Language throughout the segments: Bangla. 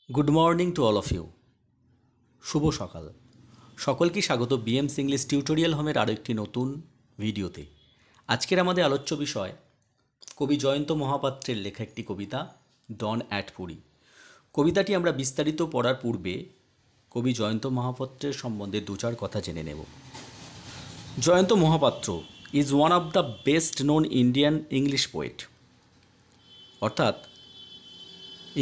Good morning to all of you. শুভ সকাল। সকলকে স্বাগত বিএমস ইংলিশ টিউটোরিয়াল হোমের আরও একটি নতুন ভিডিওতে। আজকের আমাদের আলোচ্য বিষয় কবি জয়ন্ত মহাপাত্রের লেখা একটি কবিতা ডন অ্যাট পুরী। কবিতাটি আমরা বিস্তারিত পড়ার পূর্বে কবি জয়ন্ত মহাপাত্রের সম্বন্ধে দু চার কথা জেনে নেব। Jayanta Mahapatra is one of the best known Indian English poet, অর্থাৎ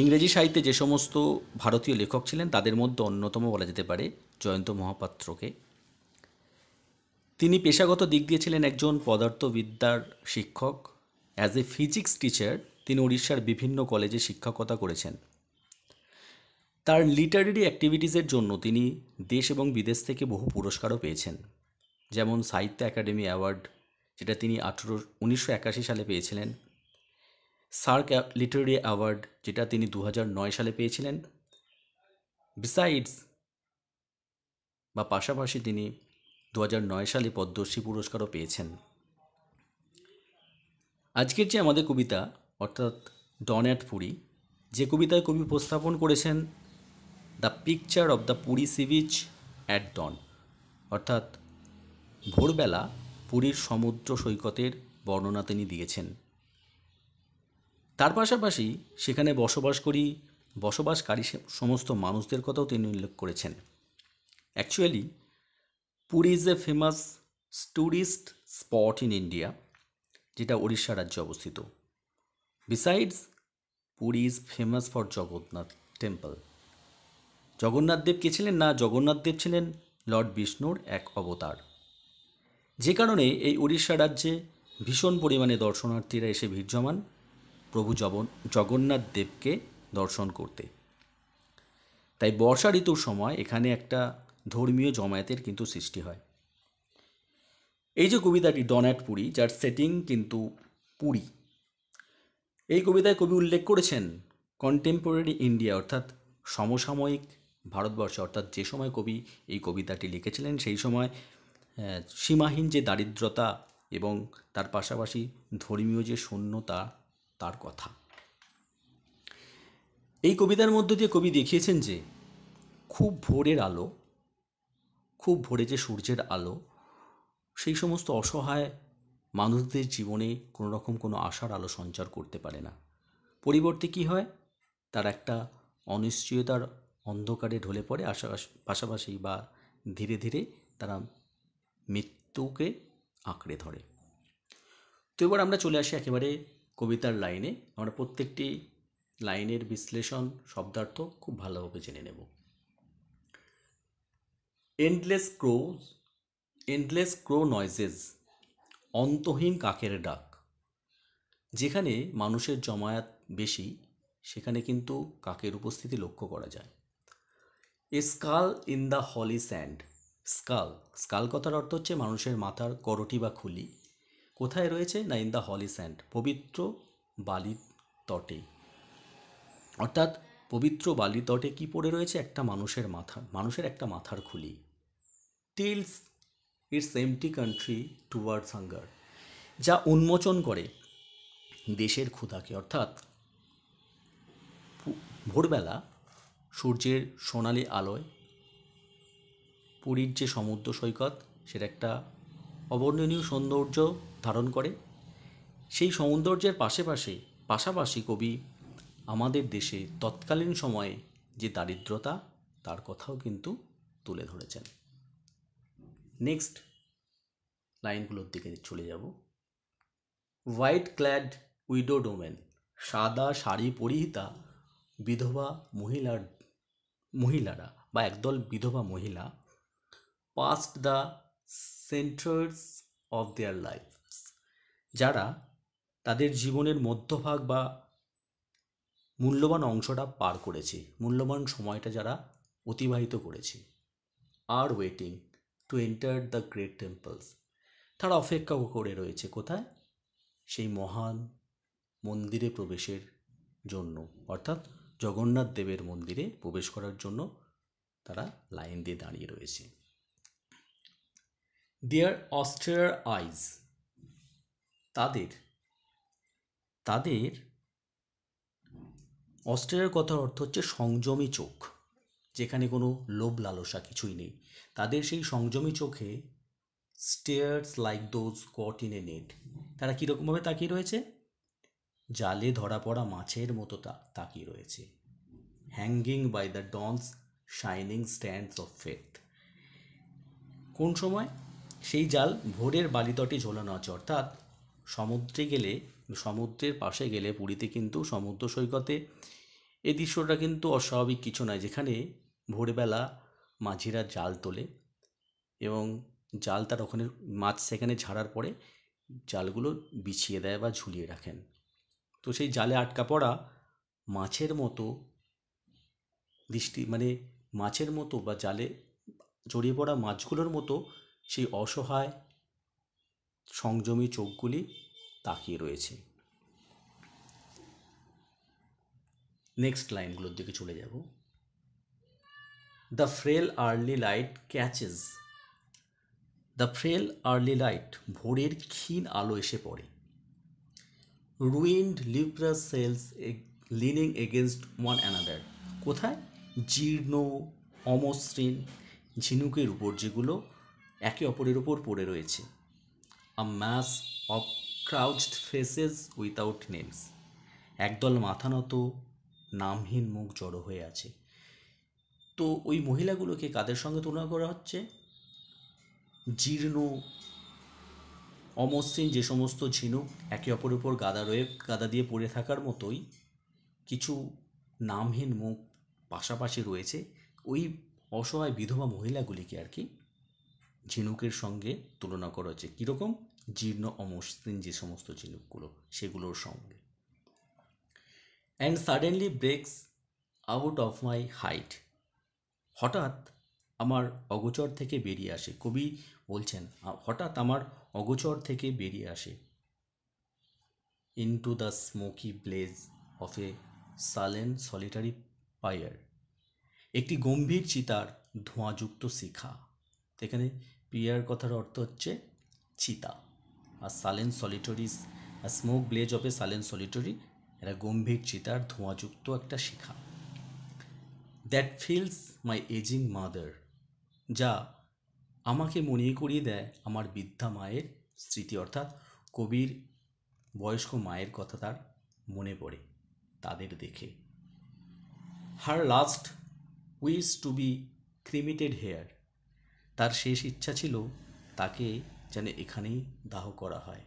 ইংরেজি সাহিত্যে যে সমস্ত ভারতীয় লেখক ছিলেন তাদের মধ্যে অন্যতম বলা যেতে পারে জয়ন্ত মহাপাত্রকে। তিনি পেশাগত দিক দিয়ে ছিলেন একজন পদার্থবিদ্যার শিক্ষক। অ্যাজ এ ফিজিক্স টিচার তিনি উড়িষ্যার বিভিন্ন কলেজে শিক্ষকতা করেছেন। তার লিটারেরি অ্যাক্টিভিটিসের জন্য তিনি দেশ এবং বিদেশ থেকে বহু পুরস্কারও পেয়েছেন, যেমন সাহিত্য একাডেমি অ্যাওয়ার্ড, যেটা তিনি 1981 সালে পেয়েছিলেন, সার্ক লিটারেরি অ্যাওয়ার্ড, যেটা তিনি 2009 সালে পেয়েছিলেন। বিসাইডস বা পাশাপাশি তিনি 2009 সালে পদ্মশ্রী পুরস্কারও পেয়েছেন। আজকের যে আমাদের কবিতা অর্থাৎ ডন অ্যাট পুরী, যে কবিতায় কবি উপস্থাপন করেছেন the picture of the Puri sea beach at dawn, অর্থাৎ ভোরবেলা পুরীর সমুদ্র সৈকতের বর্ণনা তিনি দিয়েছেন। তার পাশাপাশি সেখানে বসবাসকারী সমস্ত মানুষদের কথাও তিনি উল্লেখ করেছেন। Actually Puri is a famous tourist spot in India, যেটা উড়িষ্যা রাজ্যে অবস্থিত। Besides Puri is famous for Jagannath temple. Jagannath দেব কে ছিলেন? না, জগন্নাথ দেব ছিলেন লর্ড বিষ্ণুর এক অবতার, যে কারণে এই উড়িষ্যা রাজ্যে ভীষণ পরিমাণে দর্শনার্থীরা এসে ভিড় জমান প্রভু জগন্নাথ দেবকে দর্শন করতে। তাই বর্ষা ঋতুর সময় এখানে একটা ধর্মীয় জমায়েতের কিন্তু সৃষ্টি হয়। এই যে কবিতাটি ডন অ্যাট পুরী, যার সেটিং কিন্তু পুরী, এই কবিতায় কবি উল্লেখ করেছেন কন্টেম্পোরারি ইন্ডিয়া, অর্থাৎ সমসাময়িক ভারতবর্ষ, অর্থাৎ যে সময় কবি এই কবিতাটি লিখেছিলেন সেই সময় সীমাহীন যে দারিদ্রতা এবং তার পাশাপাশি ধর্মীয় যে শূন্যতা, তার কথা। এই কবিতার মধ্য দিয়ে কবি দেখিয়েছেন যে খুব ভোরে যে সূর্যের আলো সেই সমস্ত অসহায় মানুষদের জীবনে কোনো রকম কোনো আশার আলো সঞ্চার করতে পারে না। পরিবর্তে কী হয়, তার একটা অনিশ্চয়তার অন্ধকারে ঢলে পড়ে, পাশাপাশি বা ধীরে ধীরে তারা মৃত্যুকে আঁকড়ে ধরে। তো এবার আমরা চলে আসি একেবারে কবিতার লাইনে। আমরা প্রত্যেকটি লাইনের বিশ্লেষণ, শব্দার্থ খুব ভালোভাবে জেনে নেব। এন্ডলেস ক্রো নয়েজেস, অন্তহীন কাকের ডাক। যেখানে মানুষের জমায়েত বেশি সেখানে কিন্তু কাকের উপস্থিতি লক্ষ্য করা যায়। A skull in the holy sand. Skull কথার অর্থ হচ্ছে মানুষের মাথার করটি বা খুলি। কোথায় রয়েছে? না, ইন দ্য হলি স্যান্ড, পবিত্র বালির তটে। অর্থাৎ পবিত্র বালির তটে কী পড়ে রয়েছে? একটা মানুষের একটা মাথার খুলি। Tills its empty country towards hunger, যা উন্মোচন করে দেশের ক্ষুধাকে। অর্থাৎ ভোরবেলা সূর্যের সোনালি আলোয় পুরীর যে সমুদ্র সৈকত সেটা একটা অবর্ণনীয় সৌন্দর্য ধারণ করে। সেই সৌন্দর্যের পাশাপাশি কবি আমাদের দেশে তৎকালীন সময়ে যে দারিদ্রতা, তার কথাও কিন্তু তুলে ধরেছেন। নেক্সট লাইনগুলোর দিকে চলে যাব। হোয়াইট ক্ল্যাড উইডো ডোমেন, সাদা শাড়ি পরিহিতা বিধবা মহিলারা বা একদল বিধবা মহিলা past the centres of their life, যারা তাদের জীবনের মধ্যভাগ বা মূল্যবান অংশটা পার করেছে, মূল্যবান সময়টা যারা অতিবাহিত করেছে। আর waiting to enter the great temples, তারা অপেক্ষা করে রয়েছে কোথায়? সেই মহান মন্দিরে প্রবেশের জন্য, অর্থাৎ জগন্নাথ দেবের মন্দিরে প্রবেশ করার জন্য তারা লাইন দিয়ে দাঁড়িয়ে রয়েছে। দেয়ার অস্টেয়ার আইজ, তাদের অস্ট্রেলিয়ার কথার অর্থ হচ্ছে সংযমী চোখ, যেখানে কোনো লোভ লালসা কিছুই নেই। তাদের সেই সংযমী চোখে stares like those caught in a net, তারা কীরকমভাবে তাকিয়ে রয়েছে? জালে ধরা পড়া মাছের মতো তাকিয়ে রয়েছে। Hanging by the dawn's shining strands of faith. কোন সময়? সেই জাল ভোরের বালিতটে ঝোলানো আছে, অর্থাৎ সমুদ্রে গেলে, সমুদ্রের পাশে গেলে, পুরীতে কিন্তু সমুদ্র সৈকতে এই দৃশ্যটা কিন্তু অস্বাভাবিক কিছু নয়, যেখানে ভোরবেলা মাঝিরা জাল তোলে এবং জাল তার ওখানে মাছ সেখানে ছাড়ার পরে জালগুলো বিছিয়ে দেয় বা ঝুলিয়ে রাখেন। তো সেই জালে আটকা পড়া মাছের মতো মাছের মতো বা জালে জড়িয়ে পড়া মাছগুলোর মতো সেই অসহায় সংযমী চোখগুলি তাকিয়ে রয়েছে। নেক্সট লাইনগুলোর দিকে চলে যাব। The frail early light catches, the frail early light, ভোরের ক্ষীণ আলো এসে পড়ে। Ruined leprous shells leaning against one another, কোথায়? জীর্ণ অমসৃণ ঝিনুকের উপর, যেগুলো একে অপরের উপর পড়ে রয়েছে। A mass of crouched faces without names, একদল মাথা নত নামহীন মুখ জড়ো হয়ে আছে। তো ওই মহিলাগুলোকে কাদের সঙ্গে তুলনা করা হচ্ছে? জীর্ণ অমসৃণ যে সমস্ত ঝিনুক একে অপরের উপর গাদা দিয়ে পড়ে থাকার মতোই কিছু নামহীন মুখ পাশাপাশি রয়েছে, ওই অসহায় বিধবা মহিলাগুলিকে আর কি ঝিনুকের সঙ্গে তুলনা করা হচ্ছে। কীরকম? জীর্ণ অমসৃণ যে সমস্ত ঝিনুকগুলো, সেগুলোর সঙ্গে। And suddenly breaks out of my height, হঠাৎ আমার অগোচর থেকে বেরিয়ে আসে। কবি বলছেন হঠাৎ আমার অগোচর থেকে বেরিয়ে আসে। Into the smoky bless of a sullen solitary fire, একটি গম্ভীর চিতার ধোঁয়াযুক্ত শিখা। এখানে পিয়ার কথার অর্থ হচ্ছে চিতা, আর sullen solitary, smoke blaze of a sullen solitary, এটা গম্ভীর চিতার ধোঁয়াযুক্ত একটা শিখা। That fills my ageing mother, যা আমাকে মনে করিয়ে দেয় আমার বৃদ্ধা মায়ের স্মৃতি, অর্থাৎ কবির বয়স্ক মায়ের কথা তার মনে পড়ে তাদের দেখে। Her last wish to be cremated here, তার শেষ ইচ্ছা ছিল তাকে যেন এখানেই দাহ করা হয়।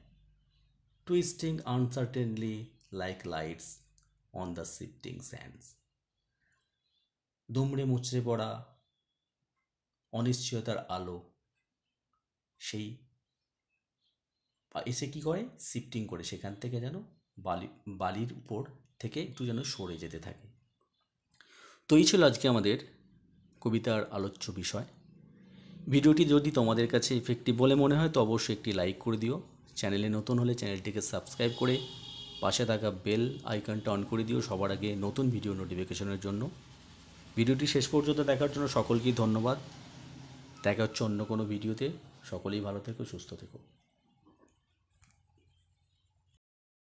Twisting আনসার্টেনলি like lights on the shifting sands, দুমড়ে মুচড়ে পড়া অনিশ্চয়তার আলো সেই এসে কী করে? শিফটিং করে সেখান থেকে যেন বালির উপর থেকে একটু যেন সরে যেতে থাকে। তো এই ছিল আজকে আমাদের কবিতার আলোচ্য বিষয়। ভিডিওটি যদি তোমাদের কাছে ইফেক্টিভ বলে মনে হয় তো অবশ্যই একটি লাইক করে দিও। চ্যানেলে নতুন হলে চ্যানেলটিকে সাবস্ক্রাইব করে পাশে থাকা বেল আইকনটা অন করে দিও সবার আগে নতুন ভিডিও নোটিফিকেশনের জন্য। ভিডিওটি শেষ পর্যন্ত দেখার জন্য সকলকেই ধন্যবাদ। দেখা হচ্ছে অন্য কোনো ভিডিওতে। সকলেই ভালো থেকো, সুস্থ থেকো।